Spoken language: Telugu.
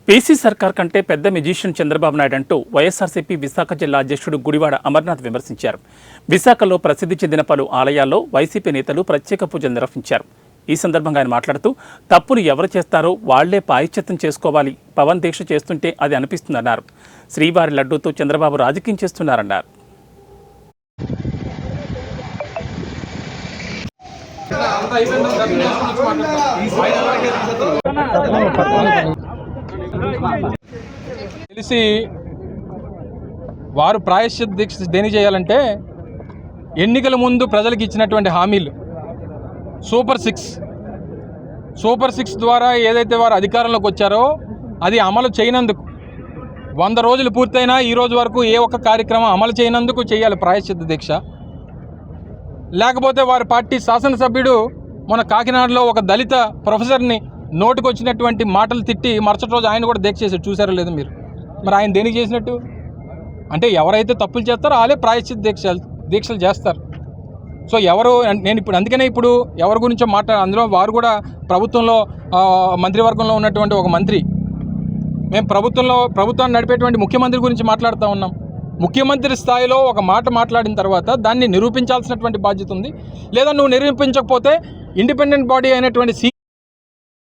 పీసీ సర్కార్ కంటే పెద్ద మ్యూజిషియన్ చంద్రబాబు నాయుడు అంటూ వైఎస్ఆర్సీపీ విశాఖ జిల్లా అధ్యక్షుడు గుడివాడ అమర్నాథ్ విమర్శించారు. విశాఖలో ప్రసిద్ధి చెందిన పలు ఆలయాల్లో వైసీపీ నేతలు ప్రత్యేక పూజలు నిర్వహించారు. ఈ సందర్భంగా ఆయన మాట్లాడుతూ తప్పులు ఎవరు చేస్తారో వాళ్లే పాయిశ్చిత్తం చేసుకోవాలి, పవన్ దీక్ష చేస్తుంటే అది అనిపిస్తుందన్నారు. శ్రీవారి లడ్డూతో చంద్రబాబు రాజకీయం చేస్తున్నారన్నారు. తెలిసి వారు ప్రాయశ్చిత్త దీక్ష దేని చేయాలంటే ఎన్నికల ముందు ప్రజలకు ఇచ్చినటువంటి హామీలు సూపర్ సిక్స్ ద్వారా ఏదైతే వారు అధికారంలోకి వచ్చారో అది అమలు చేయనందుకు 100 రోజులు పూర్తయినా ఈ రోజు వరకు ఏ ఒక్క కార్యక్రమం అమలు చేయనందుకు చేయాలి ప్రాయశ్చిత్త దీక్ష. లేకపోతే వారి పార్టీ శాసనసభ్యుడు మన కాకినాడలో ఒక దళిత ప్రొఫెసర్ని నోటుకొచ్చినటువంటి మాటలు తిట్టి మరుసటి రోజు ఆయన కూడా దీక్ష చేశారు. చూసారో లేదు మీరు? మరి ఆయన దేనికి చేసినట్టు? అంటే ఎవరైతే తప్పులు చేస్తారో వాళ్ళే ప్రాయశ్చిత్త దీక్షలు చేస్తారు. సో నేను అందుకనే ఇప్పుడు ఎవరి గురించో అందులో వారు కూడా ప్రభుత్వంలో మంత్రివర్గంలో ఉన్నటువంటి ఒక మంత్రి. మేము ప్రభుత్వాన్ని నడిపేటువంటి ముఖ్యమంత్రి గురించి మాట్లాడుతూ ఉన్నాం. ముఖ్యమంత్రి స్థాయిలో ఒక మాట మాట్లాడిన తర్వాత దాన్ని నిరూపించాల్సినటువంటి బాధ్యత ఉంది. లేదా నువ్వు నిరూపించకపోతే ఇండిపెండెంట్ బాడీ అయినటువంటి